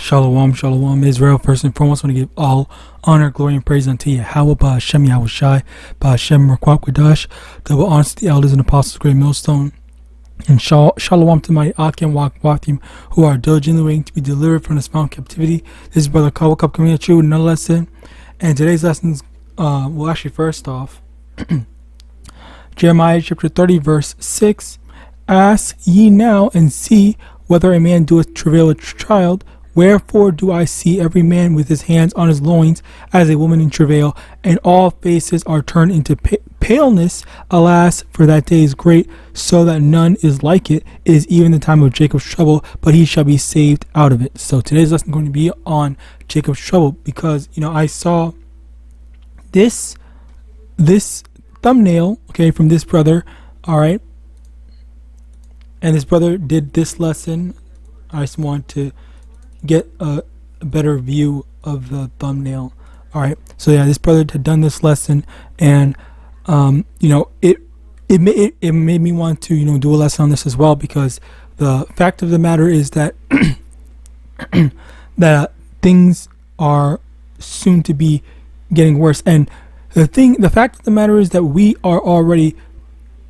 Shalom, shalom, Israel. First and foremost, I want to give all honor, glory, and praise unto YAHAWAH, BaHashem, YAHAWASHI, BaHashem, Rakwak, double honors to the elders and apostles, great millstone. And shalom to my YAHAWAH who are diligently waiting to be delivered from this found captivity. This is Brother Kawakab coming at you with another lesson. And today's lessons, well, actually, first off, Jeremiah chapter 30, verse 6. Ask ye now and see whether a man doeth travail a child. Wherefore do I see every man with his hands on his loins as a woman in travail, and all faces are turned into paleness. Alas, for that day is great, so that none is like it. It is even the time of Jacob's trouble, but he shall be saved out of it. So today's lesson is going to be on Jacob's trouble, because I saw this thumbnail, okay, from this brother, all right, and this brother did this lesson. I just want to get a better view of the thumbnail. All right, so yeah, this brother had done this lesson, and it made me want to do a lesson on this as well, because the fact of the matter is that that things are soon to be getting worse, and the fact of the matter is that we are already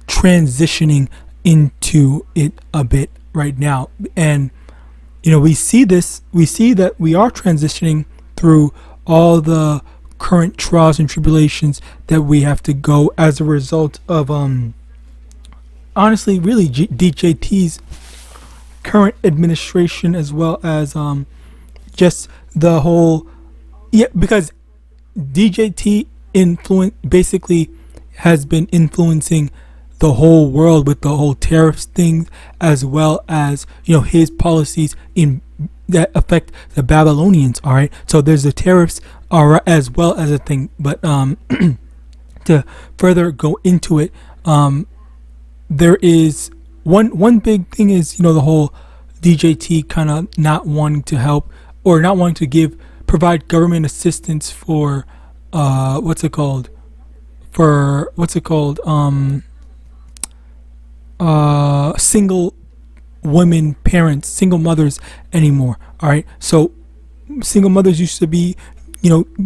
transitioning into it a bit right now. And we see that we are transitioning through all the current trials and tribulations that we have to go as a result of honestly really DJT's current administration, as well as just the whole, because DJT basically has been influencing the whole world with the whole tariffs thing, as well as his policies that affect the Babylonians. All right, so there's the tariffs as well as a thing, but to further go into it, there is one big thing is the whole DJT kind of not wanting to help, or not wanting to provide government assistance for single women parents, single mothers anymore. All right, so single mothers used to be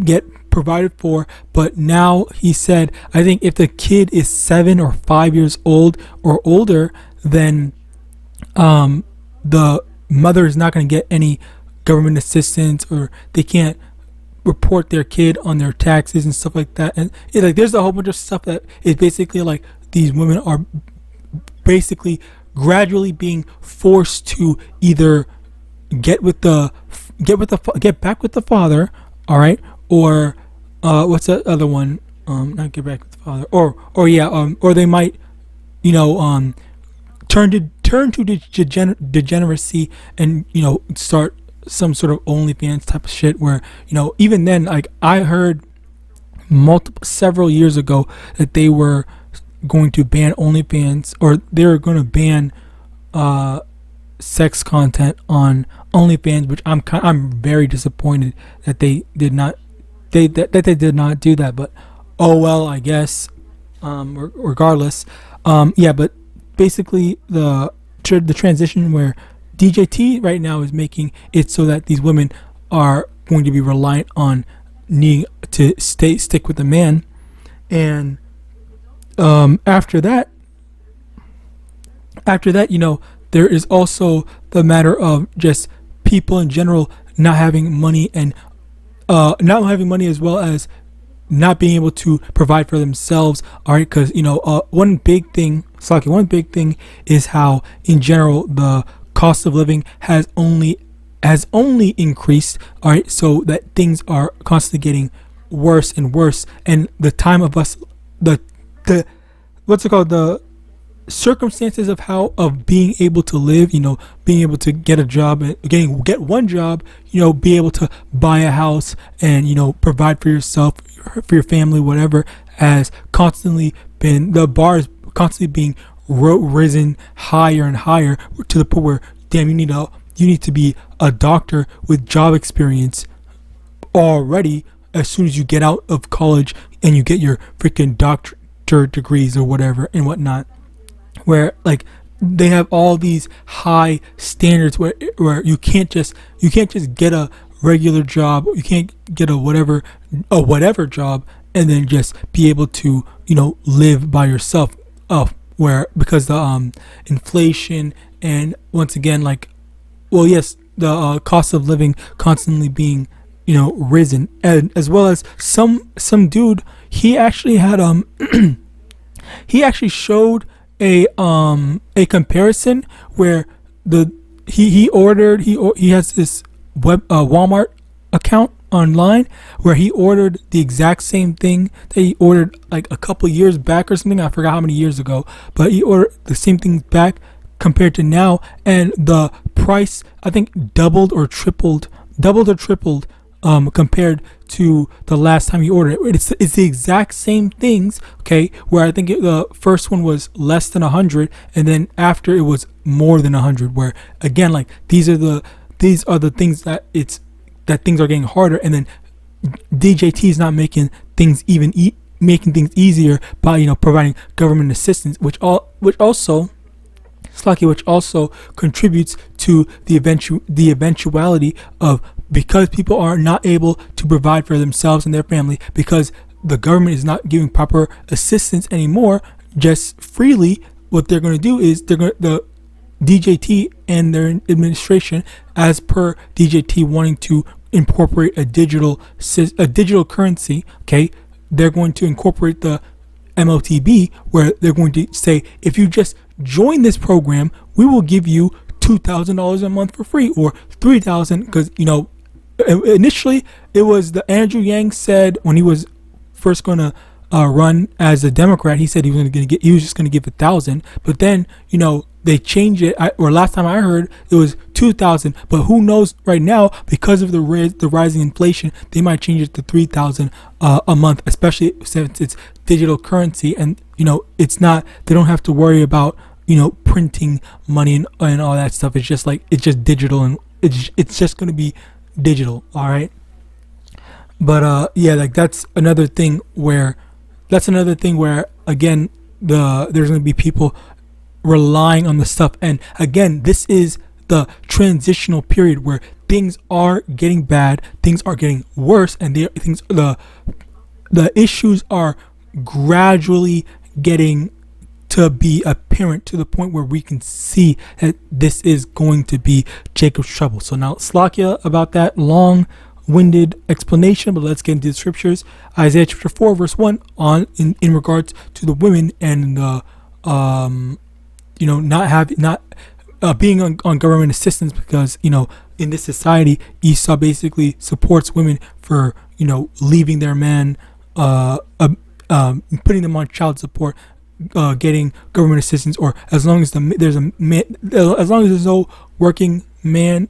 get provided for, but now he said, I think if the kid is 7 or 5 years old or older, then the mother is not going to get any government assistance, or they can't report their kid on their taxes and stuff like that. And there's a whole bunch of stuff that is basically like these women are basically gradually being forced to either get back with the father, all right, or what's that other one? Not get back with the father, or they might turn to degeneracy and start some sort of OnlyFans type of shit, where even then, like, I heard several years ago that they were going to ban OnlyFans, or they're going to ban sex content on OnlyFans, which I'm very disappointed that they did not do that. But oh well, I guess. Regardless, but basically the transition where DJT right now is making it so that these women are going to be reliant on needing to stick with the man, and after that, there is also the matter of just people in general not having money, and not having money, as well as not being able to provide for themselves. All right, because one big thing is how in general the cost of living has only increased. All right, so that things are constantly getting worse and worse, and the time of us, the circumstances of being able to live, being able to get a job, and get one job, be able to buy a house and provide for yourself, for your family, whatever, has constantly been, the bar is constantly being risen higher and higher, to the point where, damn, you need to be a doctor with job experience already as soon as you get out of college and you get your freaking doctorate degrees or whatever and whatnot, where like they have all these high standards where you can't just get a regular job, you can't get a whatever job and then just be able to live by yourself, where because the inflation, and once again, like, well, yes, the cost of living constantly being risen, and as well as some dude, he actually had he actually showed a comparison where he has this Walmart account online where he ordered the exact same thing that he ordered like a couple years back or something. I forgot how many years ago, but he ordered the same thing back compared to now, and the price, I think, doubled or tripled compared to the last time you ordered it. It's the exact same things, okay, where I think the first one was less than 100, and then after it was more than 100, where again, like, these are the things that things are getting harder, and then DJT is not making things making things easier by providing government assistance, which also contributes to the eventuality of, because people are not able to provide for themselves and their family because the government is not giving proper assistance anymore just freely. What they're going to do is the DJT and their administration, as per DJT wanting to incorporate a digital currency, okay, they're going to incorporate the MOTB, where they're going to say, if you just join this program, we will give you $2,000 a month for free, or $3,000, because initially it was the Andrew Yang said when he was first going to run as a Democrat, he said he was just going to give 1,000, but then they changed it, or last time I heard it was 2,000, but who knows right now, because of the rising inflation, they might change it to 3,000 a month, especially since it's digital currency, and it's not, they don't have to worry about printing money and all that stuff. It's just digital, and it's just going to be digital. All right. But yeah, like that's another thing where again, there's going to be people relying on the stuff, and again, this is the transitional period where things are getting bad, things are getting worse, and the issues are gradually getting to be apparent to the point where we can see that this is going to be Jacob's trouble. So now, Slakia about that long-winded explanation, but let's get into the scriptures. Isaiah chapter 4 verse 1 in regards to the women and the not being on government assistance, because in this society, Esau basically supports women for leaving their man, putting them on child support, getting government assistance, or as long as there's no working man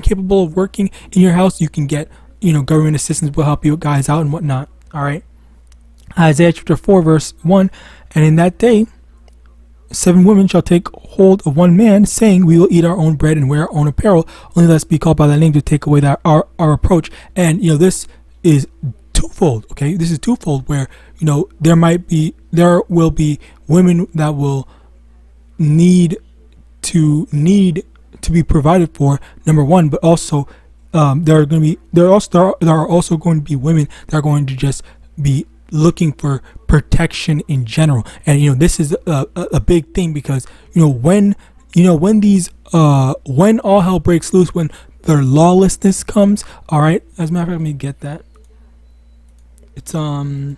capable of working in your house, you can get government assistance, will help you guys out and whatnot. All right. Isaiah chapter 4 verse 1, and in that day 7 women shall take hold of one man, saying, we will eat our own bread and wear our own apparel, only let us be called by thy name to take away our reproach. And this is twofold. Okay, this is twofold, where there will be women that will need to be provided for, number one, but also there are also going to be women that are going to just be looking for protection in general. And this is a big thing, because when all hell breaks loose, when their lawlessness comes, all right, as a matter of fact, let me get that. It's not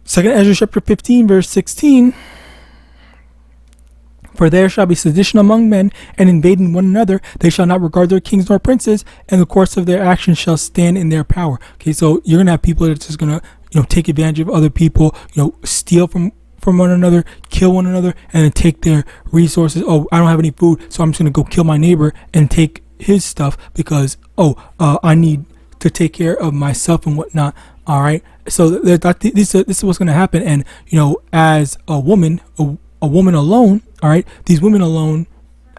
Second Ezra chapter 15 verse 16. For there shall be sedition among men, and invading one another. They shall not regard their kings nor princes, and the course of their actions shall stand in their power. Okay, so you're gonna have people that are just gonna take advantage of other people, steal from one another, kill one another, and then take their resources. Oh, I don't have any food, so I'm just gonna go kill my neighbor and take his stuff because I need to take care of myself and whatnot. All right, so this is what's gonna happen. And as a woman alone, all right, these women alone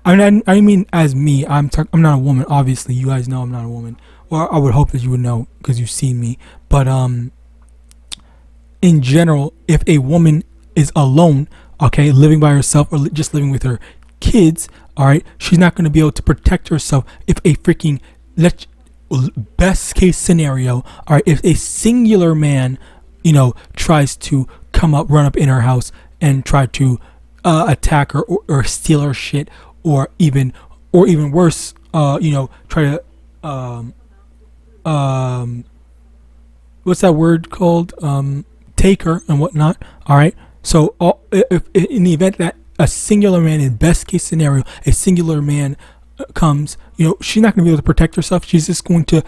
I mean as me. I'm not a woman. Obviously, you guys know I'm not a woman, or I would hope that you would know because you've seen me. But in general, if a woman is alone, okay, living by herself or just living with her kids, all right, she's not going to be able to protect herself if a freaking best case scenario, all right, if a singular man, tries to run up in her house and try to attack her or steal her shit, or even worse, try to what's that word called, take her and whatnot. All right, so if in the event that a singular man, in best case scenario, a singular man comes, she's not going to be able to protect herself. She's just going to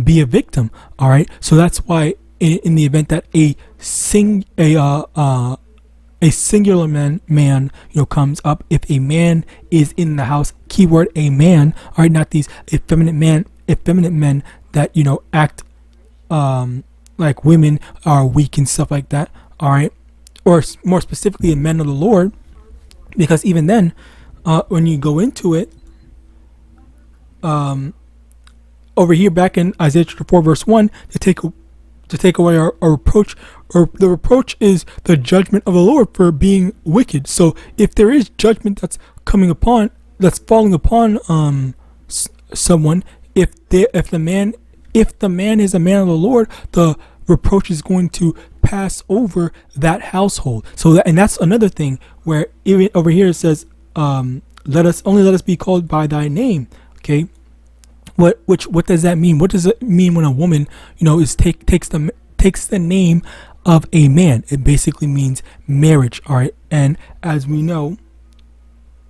be a victim. All right, so that's why in the event that a singular man comes up, if a man is in the house, keyword a man, all right, not these effeminate men that act like women are weak and stuff like that, all right, or more specifically men of the Lord, because even then, when you go into it, over here back in Isaiah chapter 4 verse 1, to take away our reproach, or the reproach is the judgment of the Lord for being wicked. So if there is judgment that's falling upon someone, if the man is a man of the Lord, the reproach is going to pass over that household. So that's another thing where even over here it says, let us be called by thy name. Okay, what does that mean? What does it mean when a woman takes the name of a man? It basically means marriage. All right, and as we know,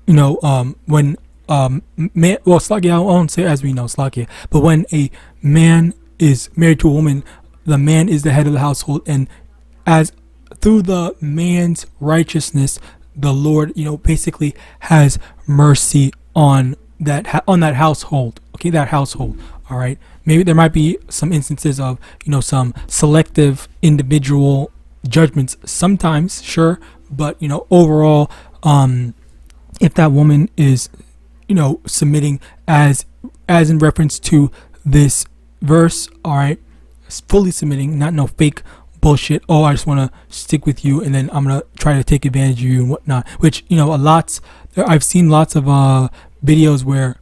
when Slakia, I won't say as we know, Slakia, but when a man is married to a woman, the man is the head of the household, and as through the man's righteousness, the Lord, basically has mercy on that household. Okay, that household. All right. Maybe there might be some instances of some selective individual judgments sometimes, sure, but overall, if that woman is submitting as in reference to this verse, all right, fully submitting, not no fake bullshit. Oh, I just want to stick with you, and then I'm gonna try to take advantage of you and whatnot. Which I've seen lots of videos where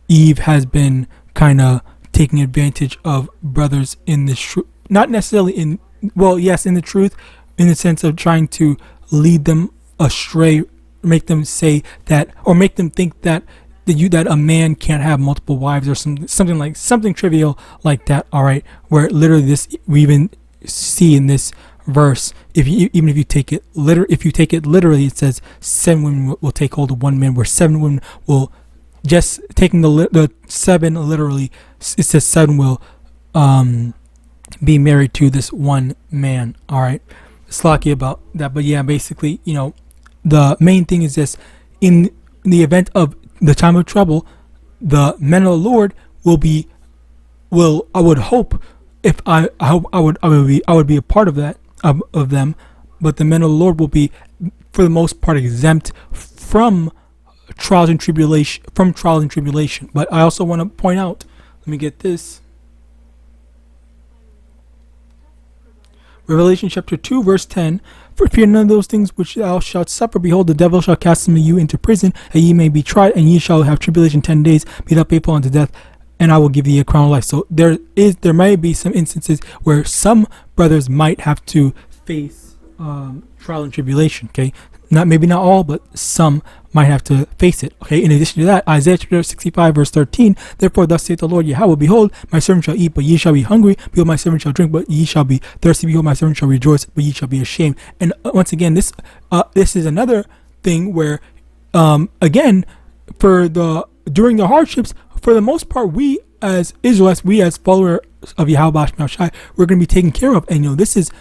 Eve has been kind of taking advantage of brothers in the truth, not necessarily in the truth, in the sense of trying to lead them astray, make them say that, or make them think that a man can't have multiple wives, or something trivial like that. All right, where literally we even see in this verse, if you take it literally, it says 7 women will take hold of one man, where 7 women will, just taking the 7 literally, it says 7 will be married to this one man. All right, slocky about that, but yeah, basically, the main thing is this: in the event of the time of trouble, the men of the Lord will I would hope, if I would be a part of that, of them, but the men of the Lord will be, for the most part, exempt from trials and tribulation. But I also want to point out, let me get this, Revelation chapter 2 verse 10, for fear none of those things which thou shalt suffer, behold, the devil shall cast some of you into prison, that ye may be tried, and ye shall have tribulation 10 days, be thou faithful unto death, and I will give thee a crown of life. So there might be some instances where some brothers might have to face trial and tribulation. Okay, maybe not all, but some might have to face it. Okay, in addition to that, Isaiah chapter 65 verse 13, therefore thus saith the Lord Yahweh, behold, my servant shall eat, but ye shall be hungry, behold, my servant shall drink, but ye shall be thirsty, behold, my servant shall rejoice, but ye shall be ashamed. And once again, this is another thing where again, during the hardships, for the most part, we as Israelites, we as followers of YAHAWAH and His, we're going to be taken care of. And this is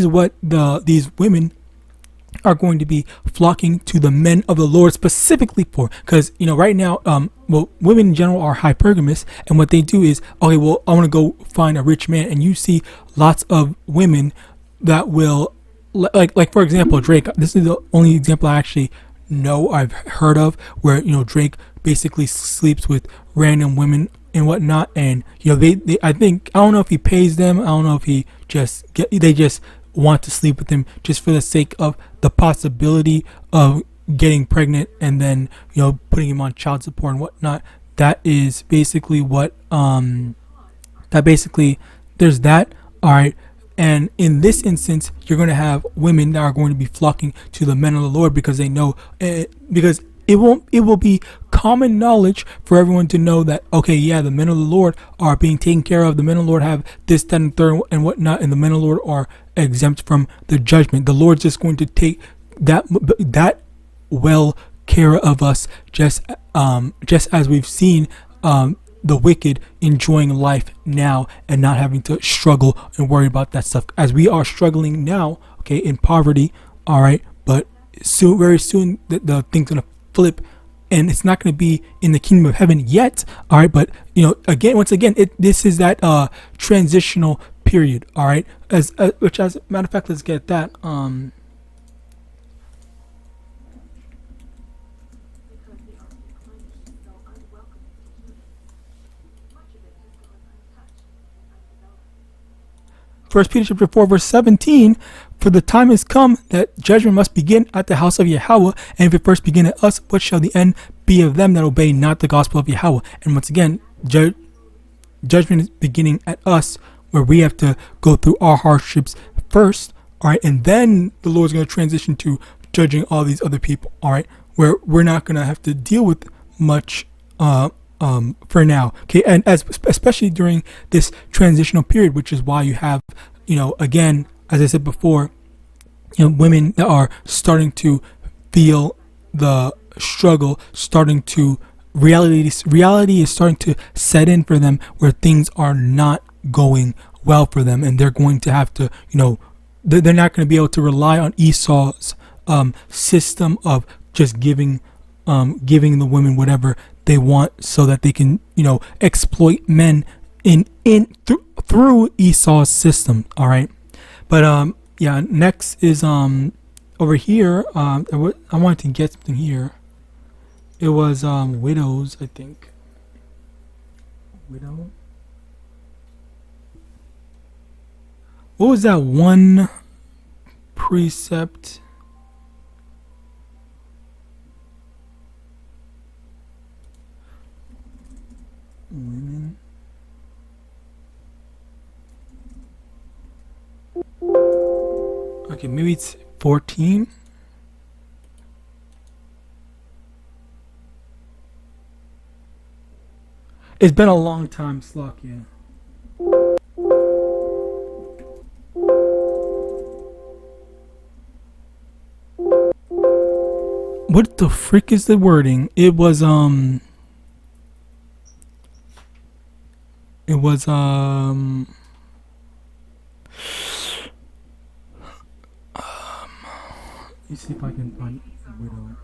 what these women are going to be flocking to the men of the Lord specifically for, because right now, women in general are hypergamous, and what they do is, okay, well, I want to go find a rich man, and you see lots of women that will like for example, Drake. This is the only example I actually know I've heard of where Drake basically sleeps with random women and whatnot, and they I think, I don't know if he pays them. I don't know if they just want to sleep with him just for the sake of the possibility of getting pregnant, and then putting him on child support and whatnot. That is basically what that basically there's that. All right. And in this instance, you're going to have women that are going to be flocking to the men of the Lord because they know, because it will be common knowledge for everyone to know that, okay, yeah, the men of the Lord are being taken care of. The men of the Lord have this, that, and third, and whatnot, and the men of the Lord are exempt from the judgment. The Lord's just going to take that well care of us, just as we've seen the wicked enjoying life now and not having to struggle and worry about that stuff, as we are struggling now, okay, in poverty. All right, but soon, very soon, the thing's gonna flip, and it's not going to be in the kingdom of heaven yet. All right, but once again, this is that transitional period. All right, which, as a matter of fact, let's get that. First Peter chapter 4 verse 17, for the time has come that judgment must begin at the house of Yahawah, and if it first begin at us, what shall the end be of them that obey not the gospel of Yahawah? And once again, judgment is beginning at us, where we have to go through our hardships first, all right, and then the Lord's going to transition to judging all these other people, all right, where we're not going to have to deal with much for now, okay, and especially during this transitional period, which is why you have, again, as I said before, women that are starting to feel the struggle, starting to reality is starting to set in for them, where things are not going well for them, and they're going to have to, they're not going to be able to rely on Esau's system of just giving the women whatever they want, so that they can exploit men through Esau's system. All right, but yeah, next is over here. I wanted to get something here. It was widows, I think. Widow. What was that one precept? Women. Okay, maybe it's 14. It's been a long time, Slovakia. What the frick is the wording? It was let me see if I can find a widow.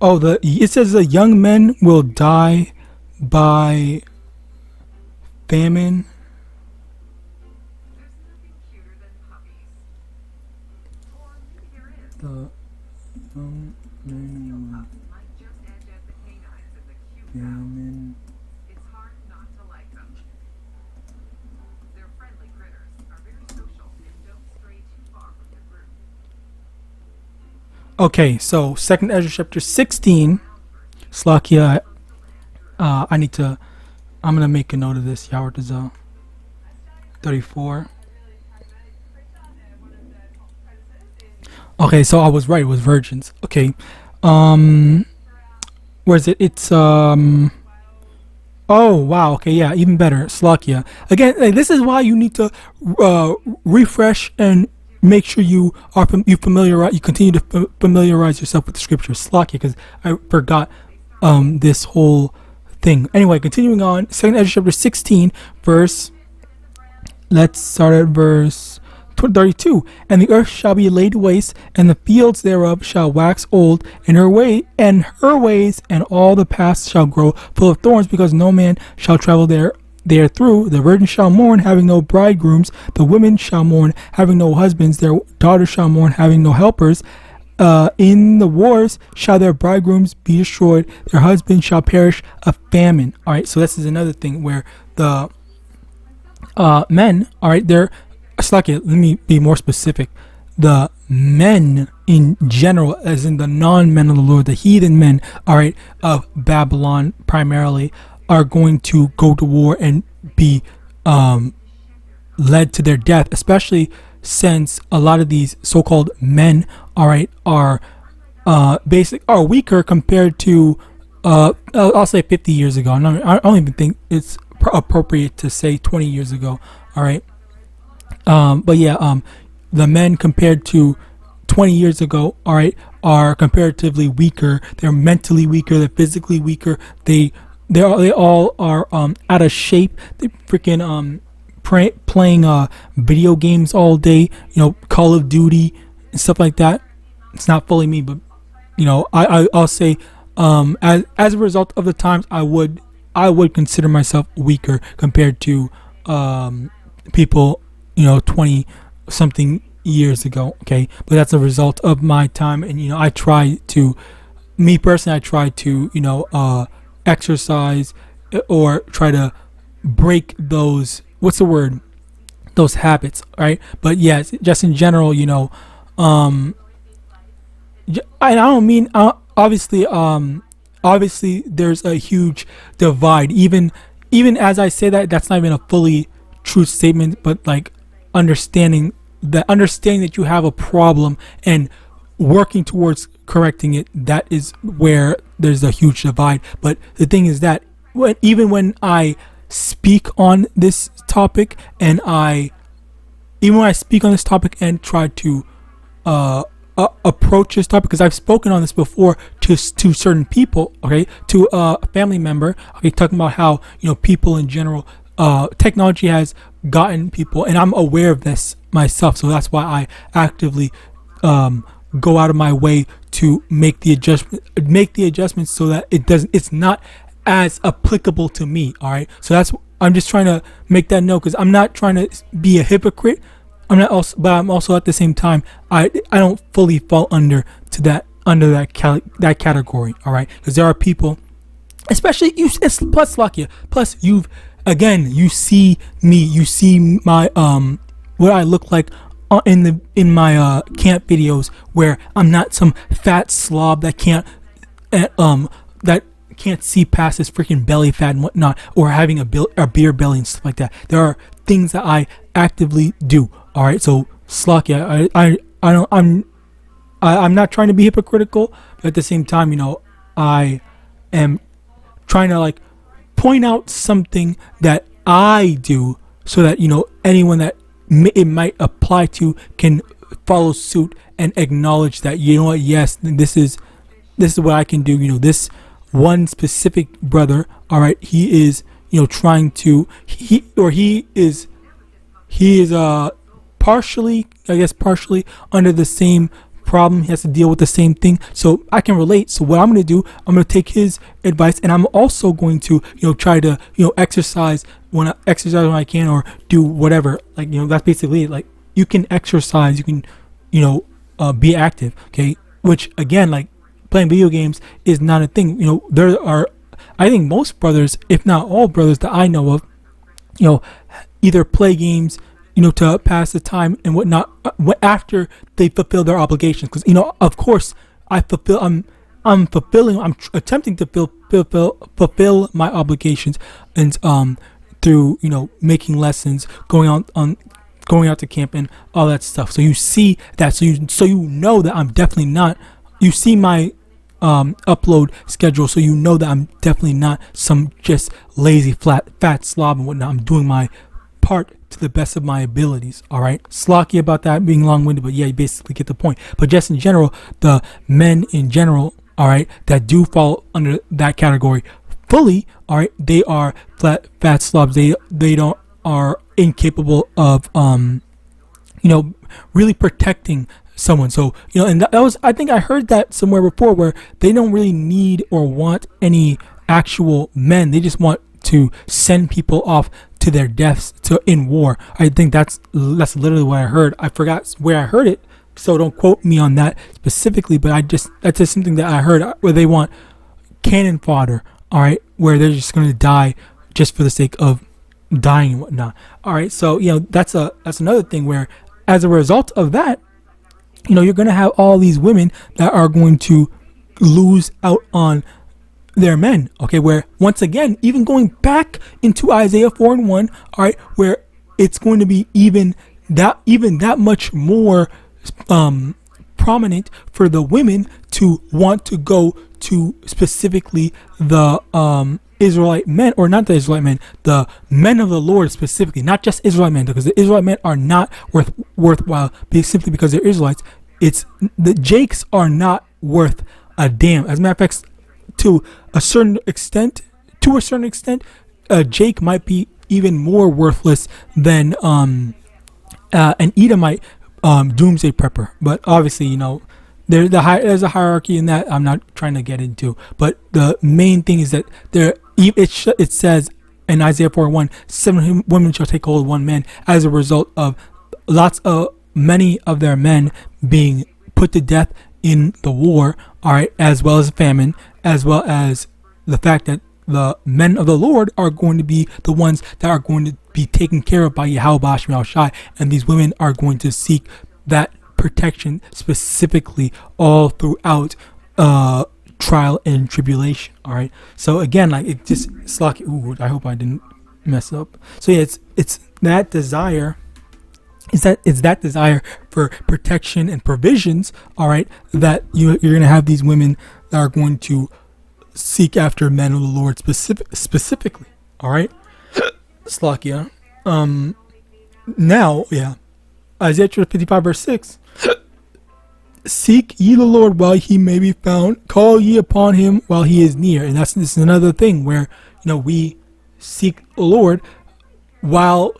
Oh, it says the young men will die by famine. The young men will famine. Okay, so Second Ezra chapter 16, Slakia. I'm gonna make a note of this. Yahawadah 34. Okay, so I was right. It was virgins. Okay, where is it? It's Oh wow. Okay, yeah, even better. Slakia. Again, this is why you need to refresh and make sure you continue to familiarize yourself with the scriptures. Slack, because I forgot this whole thing. Anyway, continuing on, 2nd Ezra chapter 16, verse. Let's start at verse 32. And the earth shall be laid waste, and the fields thereof shall wax old, and her ways and all the paths shall grow full of thorns, because no man shall travel there through. The virgins shall mourn, having no bridegrooms. The women shall mourn, having no husbands. Their daughters shall mourn, having no helpers. In the wars shall their bridegrooms be destroyed. Their husbands shall perish of famine. All right, so this is another thing where the men, all right, they're Slaki, let me be more specific. The men in general, as in the non-men of the Lord, the heathen men, all right, of Babylon primarily, are going to go to war and be led to their death, especially since a lot of these so-called men, all right, are weaker compared to I'll say 50 years ago. I don't even think it's appropriate to say 20 years ago, all right. But yeah, the men compared to 20 years ago, all right, are comparatively weaker. They're mentally weaker. They're physically weaker. They all are out of shape. They freaking playing video games all day. You know, Call of Duty and stuff like that. It's not fully me, but you know, I'll say as a result of the times, I would consider myself weaker compared to people, you know, 20 something years ago. Okay, but that's a result of my time, and you know, I try to you know, exercise or try to break those, what's the word, those habits, right? But yes, just in general, you know, I don't mean obviously there's a huge divide. Even as I say that, that's not even a fully true statement, but like understanding that you have a problem and working towards correcting it, that is where there's a huge divide. But the thing is that even when I speak on this topic and try to approach this topic, because I've spoken on this before to certain people, okay, to a family member, okay, talking about how, you know, people in general, technology has gotten people, and I'm aware of this myself, so that's why I actively go out of my way to make the adjustments so that it's not as applicable to me. All right, so I'm just trying to make that note, because I'm not trying to be a hypocrite. But I'm also at the same time, I don't fully fall under that category. All right, because there are people, especially you, plus Lakia, plus you see me, you see my what I look like in my camp videos, where I'm not some fat slob that can't see past his freaking belly fat and whatnot, or having a beer belly and stuff like that. There are things that I actively do. All right, so Slakia, I'm not trying to be hypocritical, but at the same time, you know, I am trying to like point out something that I do, so that, you know, anyone that it might apply to can follow suit and acknowledge that, you know what, yes, this is what I can do. You know, this one specific brother, all right, he is, you know, trying to he is partially under the same problem. He has to deal with the same thing, so I can relate. So what I'm going to do, I'm going to take his advice, and I'm also going to, you know, try to, you know, exercise when I can, or do whatever. Like, you know, that's basically it. Like, you can exercise, you can, you know, be active. Okay, which again, like playing video games is not a thing. You know, there are, I think most brothers, if not all brothers that I know of, you know, either play games, you know, to pass the time and whatnot, after they fulfill their obligations. Because, you know, of course, I'm attempting to fulfill my obligations, and through, you know, making lessons, going out to camp and all that stuff. So you see that, so you know that I'm definitely not. You see my upload schedule, so you know that I'm definitely not some just lazy fat slob and whatnot. I'm doing my part to the best of my abilities. All right, slocky about that being long-winded, but yeah, you basically get the point. But just in general, the men in general, all right, that do fall under that category fully, all right, they are fat slobs. They don't are incapable of really protecting someone. So and that was, I think I heard that somewhere before, where they don't really need or want any actual men. They just want to send people off to their deaths in war. I think that's literally what I heard. I forgot where I heard it, so don't quote me on that specifically, but that's just something that I heard, where they want cannon fodder, all right, where they're just going to die just for the sake of dying and whatnot. All right, so that's another thing where, as a result of that, you're going to have all these women that are going to lose out on their men. Okay, where once again, even going back into Isaiah 4:1, all right, where it's going to be even that much more prominent for the women to want to go to specifically the Israelite men, or not the Israelite men, the men of the Lord specifically, not just Israelite men, because the Israelite men are not worthwhile simply because they're Israelites. It's the Jakes are not worth a damn. As a matter of fact, to a certain extent, Jake might be even more worthless than an Edomite doomsday prepper. But obviously, there's a hierarchy in that I'm not trying to get into. But the main thing is that it says in Isaiah 4:1, 7 women shall take hold of one man, as a result of many of their men being put to death in the war, all right, as well as famine, as well as the fact that the men of the Lord are going to be the ones that are going to be taken care of by YAHAWAH, and these women are going to seek that protection specifically all throughout trial and tribulation. All right, so again, like, it just slocky. Ooh, I hope I didn't mess up. So yeah, it's that desire. It's that desire for protection and provisions, all right, that you're going to have these women that are going to seek after men of the Lord specifically, all right. Slakia. Now, yeah, Isaiah 55 verse 6. Seek ye the Lord while he may be found, call ye upon him while he is near. And this is another thing where we seek the Lord while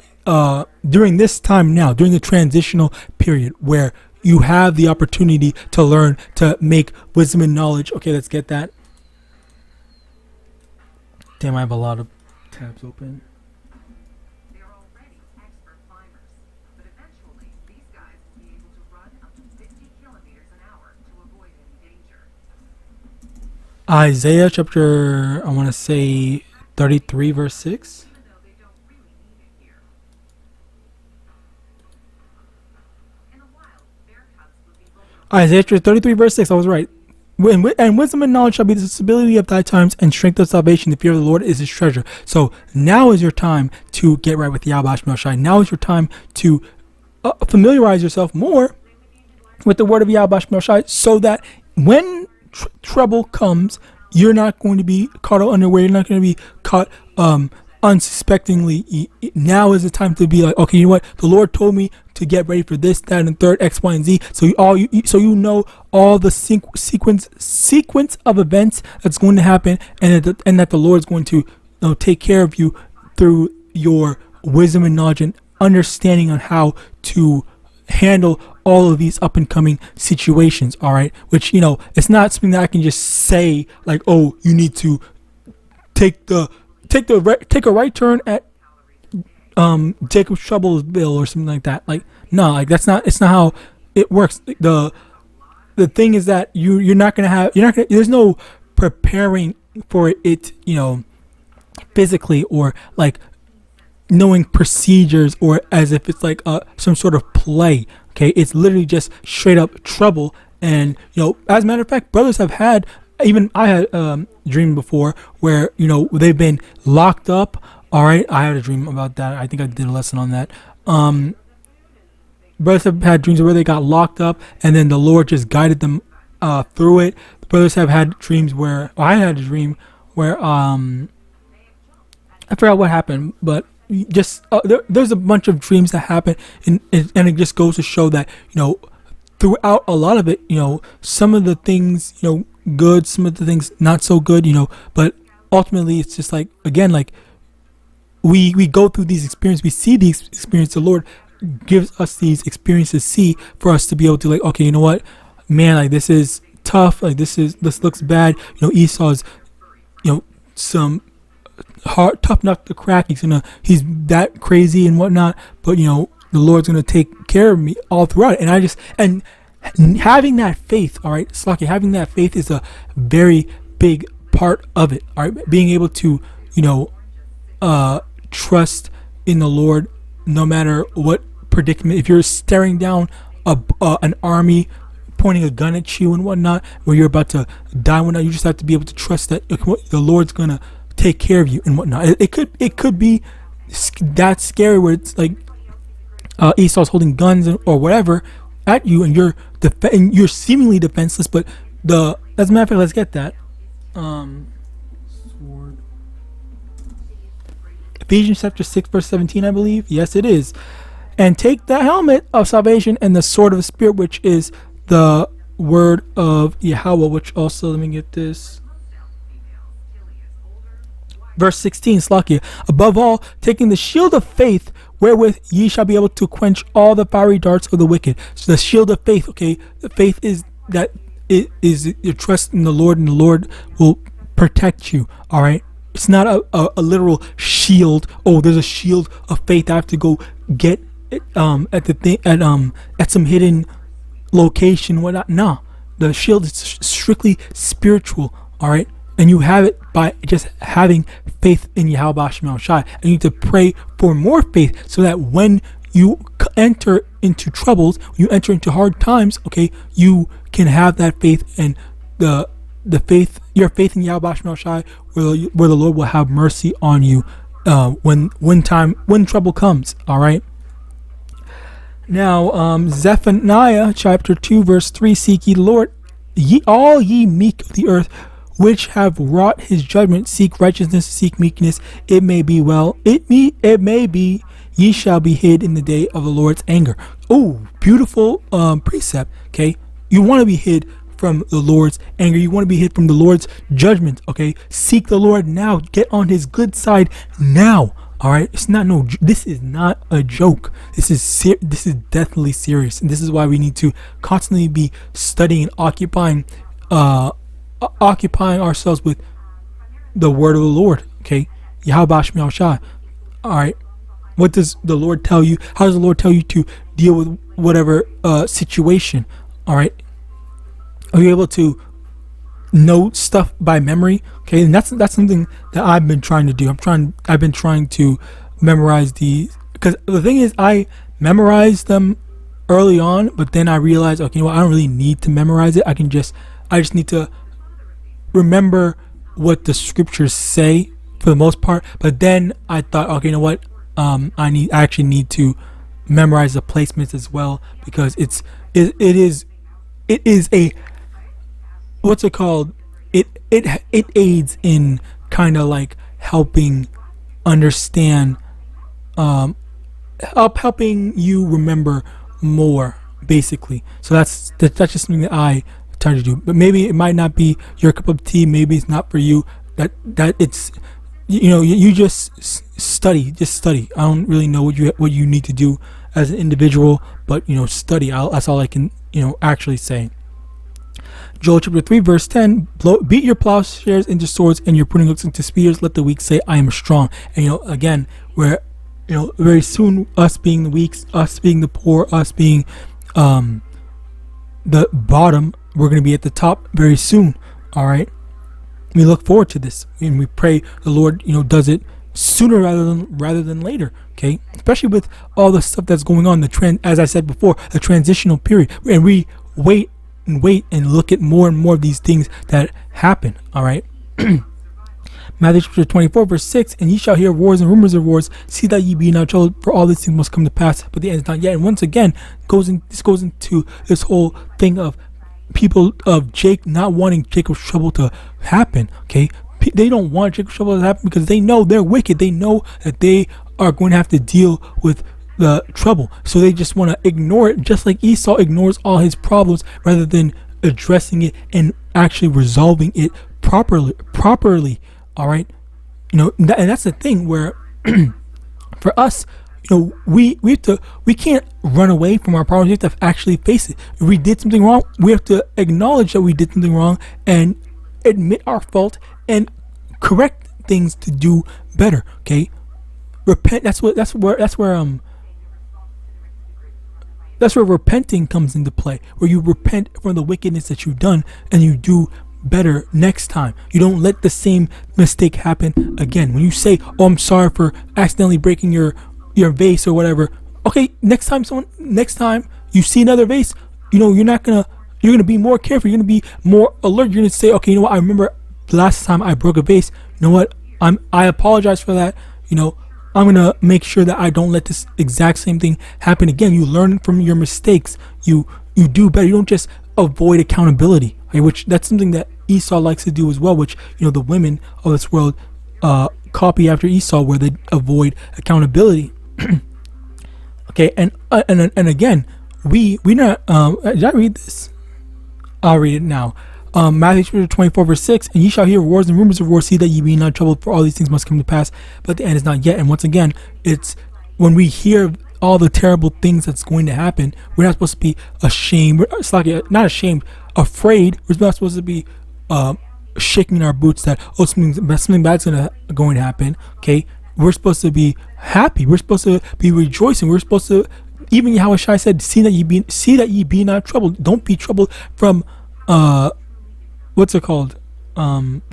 during this time now, during the transitional period, where you have the opportunity to learn, to make wisdom and knowledge. Okay, let's get that. Damn, I have a lot of tabs open. They're already expert climbers, but eventually these guys will be able to run up to 50 kilometers an hour to avoid any danger. Isaiah chapter, I want to say 33 verse 6. Even though they don't really need it here. In a while, bear cubs will be vulnerable. Isaiah chapter 33 verse 6, I was right. And wisdom and knowledge shall be the stability of thy times, and strength of salvation. The fear of the Lord is his treasure. So now is your time to get right with Yahawadah. Now is your time to familiarize yourself more with the word of Yahawadah, so that when trouble comes, you're not going to be caught unaware. You're not going to be caught unsuspectingly. Now is the time to be like, okay, you know what? The Lord told me to get ready for this, that, and third, X, Y, and Z. So you know all the sequence of events that's going to happen, and that the Lord's going to take care of you through your wisdom and knowledge and understanding on how to handle all of these up and coming situations. All right, which it's not something that I can just say like, oh, you need to take a right turn at Jacob's Troublesville or something like that. Like, no, like it's not how it works. The thing is that you're not gonna there's no preparing for it, physically, or like knowing procedures, or as if it's like some sort of play. Okay, it's literally just straight up trouble. And as a matter of fact, brothers have had, even I had a dream before where they've been locked up. All right, I had a dream about that. I think I did a lesson on that. Brothers have had dreams where they got locked up, and then the Lord just guided them through it. Brothers have had dreams where I had a dream where I forgot what happened, but there's a bunch of dreams that happen, and it just goes to show that, throughout a lot of it, some of the things, good, some of the things not so good, but ultimately it's just like, again, like we go through these experiences, we see these experiences, the Lord gives us these experiences see for us to be able to, like, okay, you know what, man, like this is tough, like this looks bad, Esau's, some hard, tough nut to crack, he's that crazy and whatnot, but the Lord's gonna take care of me all throughout it. And having that faith, all right, Slaki, having that faith is a very big part of it, all right, being able to trust in the Lord no matter what predicament. If you're staring down an army pointing a gun at you and whatnot, where you're about to die and whatnot, you just have to be able to trust that the Lord's gonna take care of you and whatnot. It could be that scary where it's like Esau's holding guns or whatever at you, and you're seemingly defenseless, but as a matter of fact, let's get that sword. Ephesians chapter 6 verse 17, I believe. Yes, it is. And take the helmet of salvation and the sword of the Spirit, which is the word of Yahawah, which also, let me get this. Verse 16, Slakia. Above all, taking the shield of faith, wherewith ye shall be able to quench all the fiery darts of the wicked. So the shield of faith, okay, the faith is that it is your trust in the Lord, and the Lord will protect you, all right? It's not a literal shield. Oh, there's a shield of faith I have to go get at some hidden location, whatnot. Nah, the shield is strictly spiritual, all right? And you have it by just having faith in Yahawadah. And you need to pray for more faith, so that when you enter into troubles, you enter into hard times, okay, you can have that faith, and your faith in Yahawadah, where the Lord will have mercy on you when trouble comes. All right. Now, Zephaniah chapter 2 verse 3: Seek ye the Lord, all ye meek of the earth, which have wrought his judgment. Seek righteousness, seek meekness. It may be well. It may be ye shall be hid in the day of the Lord's anger. Oh, beautiful precept. Okay, you want to be hid from the Lord's anger. You want to be hid from the Lord's judgment. Okay, seek the Lord now. Get on His good side now. All right, this is not a joke. This is definitely serious, and this is why we need to constantly be studying and occupying ourselves with the word of the Lord. Okay, Yahawadah. All right, what does the Lord tell you? How does the Lord tell you to deal with whatever situation? All right, are you able to know stuff by memory? Okay, and that's something that I've been trying to do. I've been trying to memorize these, because the thing is, I memorized them early on, but then I realized, okay, I don't really need to memorize it. I just need to remember what the scriptures say for the most part. But then I thought, okay, you know what? I actually need to memorize the placements as well, because it is a, what's it called? It aids in kind of like helping understand, helping you remember more, basically. So that's just something that I try to do. But maybe it might not be your cup of tea. Maybe it's not for you. That it's, you just study. I don't really know what you need to do as an individual, but study. That's all I can actually say. Joel chapter 3 verse 10: beat your plowshares into swords and your pruning hooks into spears. Let the weak say, I am strong. And again, where very soon, us being the weak, us being the poor, us being the bottom, we're going to be at the top very soon. All right, we look forward to this, and we pray the Lord does it sooner rather than later. Okay, especially with all the stuff that's going on, as I said before, the transitional period, and we wait and look at more and more of these things that happen. All right. Matthew chapter 24 verse 6: and ye shall hear wars and rumors of wars. See that ye be not troubled, for all these things must come to pass, but the end is not yet. And once again, this goes into this whole thing of people of Jake not wanting Jacob's trouble to happen. Okay, they don't want Jacob's trouble to happen because they know they're wicked. They know that they are going to have to deal with the trouble. So they just want to ignore it, just like Esau ignores all his problems rather than addressing it and actually resolving it properly. All right, and that's the thing where for us, we can't run away from our problems. We have to actually face it. If we did something wrong, we have to acknowledge that we did something wrong and admit our fault and correct things to do better. Okay, repent. That's where repenting comes into play, where you repent from the wickedness that you've done and you do better next time. You don't let the same mistake happen again. When you say, "Oh, I'm sorry for accidentally breaking your vase or whatever," okay, next time you see another vase, you're gonna be more careful. You're gonna be more alert. You're gonna say, "Okay, you know what? I remember last time I broke a vase. You know what? I apologize for that. I'm gonna make sure that I don't let this exact same thing happen again." You learn from your mistakes. You do better. You don't just avoid accountability, right? Which that's something that Esau likes to do as well. Which the women of this world copy after Esau, where they avoid accountability. Okay, and again, we not. Did I read this? I'll read it now. Matthew 24 verse 6, "And ye shall hear wars and rumors of wars. See that ye be not troubled, for all these things must come to pass, but the end is not yet." And once again, it's when we hear all the terrible things that's going to happen, we're not supposed to be ashamed. Not ashamed, afraid. We're not supposed to be shaking our boots that something bad's going to happen. Okay, we're supposed to be happy. We're supposed to be rejoicing. We're supposed to, even Yahawashi said, see that ye be not troubled. Don't be troubled from what's it called?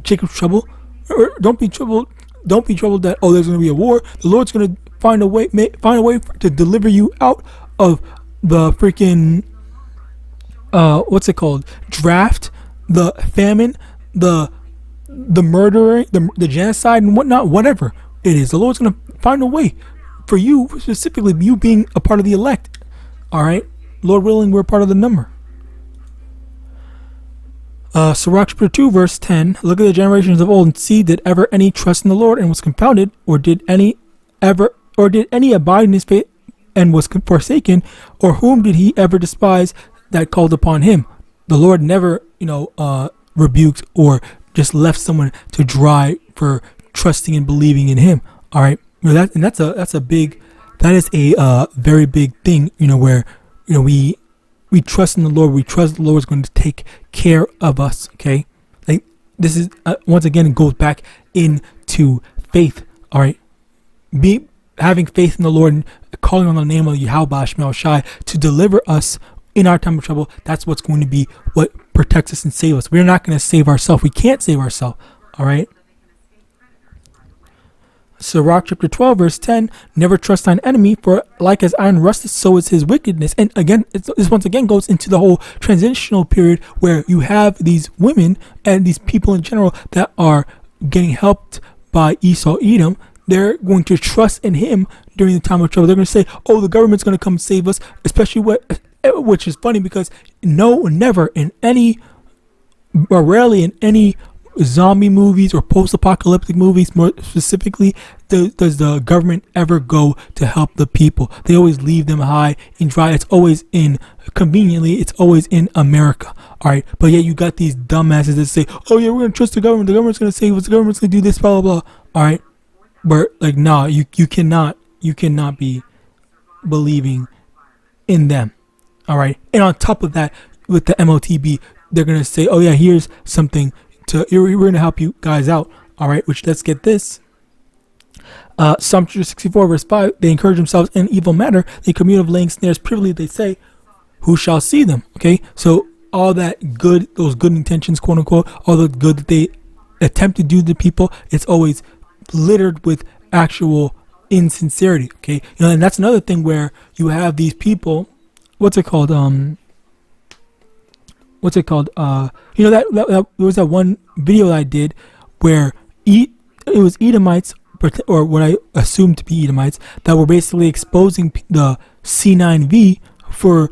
Jacob's trouble. Or don't be troubled that there's going to be a war. The Lord's going to find a way to deliver you out of the freaking what's it called? Draft, the famine, the murder, the genocide and whatnot, whatever it is. The Lord's going to find a way for you, specifically you being a part of the elect. All right, Lord willing, we're part of the number. Sirach chapter 2 verse 10, "Look at the generations of old and see, did ever any trust in the Lord and was confounded, or did any abide in his faith and was forsaken, or whom did he ever despise that called upon him?" The Lord never rebuked or just left someone to dry for trusting and believing in him. All right, that is a very big thing, where we trust in the Lord. We trust the Lord is going to take care of us. Okay, like this is once again, it goes back into faith. All right, having faith in the Lord and calling on the name of YAHAWAH to deliver us in our time of trouble. That's what's going to be what protects us and save us. We're not going to save ourselves. We can't save ourselves. All right. Sirach chapter 12 verse 10, "Never trust thine enemy, for like as iron rusteth, so is his wickedness." And again, this once again goes into the whole transitional period where you have these women and these people in general that are getting helped by Esau Edom. They're going to trust in him during the time of trouble. They're going to say, "Oh, the government's going to come save us," especially which is funny because never in any, or rarely in any zombie movies or post-apocalyptic movies, more specifically, does the government ever go to help the people. They always leave them high and dry. It's always it's always in America. All right, but yet you got these dumbasses that say, "Oh yeah, we're gonna trust the government. The government's gonna save us. The government's gonna do this, blah blah blah." All right, but like, nah, you cannot be believing in them. All right, and on top of that, with the MOTB, they're gonna say, "Oh yeah, here's something we're going to help you guys out." All right, which let's get this. Psalm 64 verse 5, "They encourage themselves in evil matter. They commune of laying snares privily. They say, who shall see them?" Okay, so all that good, those good intentions, quote unquote, all the good that they attempt to do to people, it's always littered with actual insincerity. Okay, and that's another thing where you have these people. What's it called? There was that one video that I did where it was Edomites, or what I assumed to be Edomites, that were basically exposing the C9V for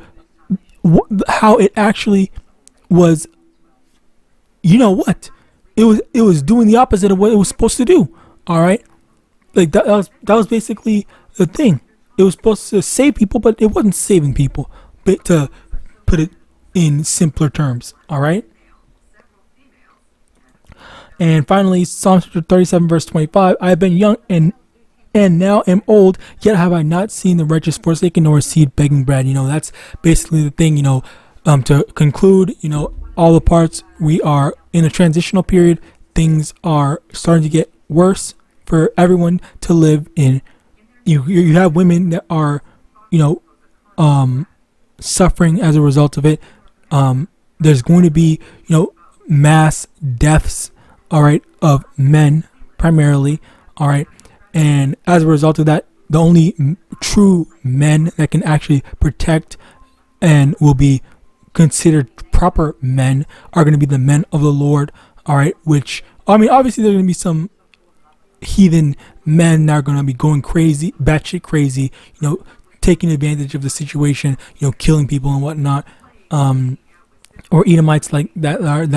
how it actually was. You know what? It was doing the opposite of what it was supposed to do. All right, Like that was basically the thing. It was supposed to save people, but it wasn't saving people. But to put it in simpler terms, all right. And finally, Psalm 37 verse 25. I have been young and now am old, yet have I not seen the righteous forsaken nor seed begging bread. That's basically the thing. To conclude, all the parts, we are in a transitional period. Things are starting to get worse for everyone to live in. You have women that are, suffering as a result of it. There's going to be, mass deaths, all right, of men primarily, all right. And as a result of that, the only true men that can actually protect and will be considered proper men are going to be the men of the Lord, all right. Which, I mean, obviously there's going to be some heathen men that are going to be going crazy, batshit crazy, taking advantage of the situation, killing people and whatnot, or Edomites like that are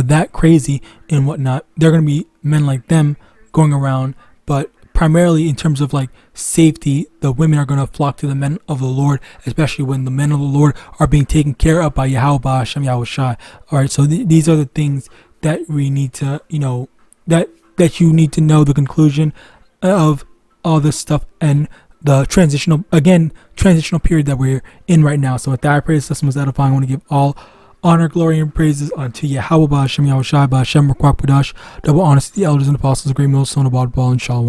that crazy and whatnot. They're going to be men like them going around, but primarily in terms of like safety, the women are going to flock to the men of the Lord, especially when the men of the Lord are being taken care of by YAHAWAH, SHAMAIWAN. All right, so these are the things that we need to, that you need to know the conclusion of all this stuff and the transitional period that we're in right now. So with that, I pray this lesson was edifying. I want to give all honor, glory, and praises unto YAHAWAH, SHAMAIWAN, double honor to the elders and apostles, the great millstone of Ball and Shalom.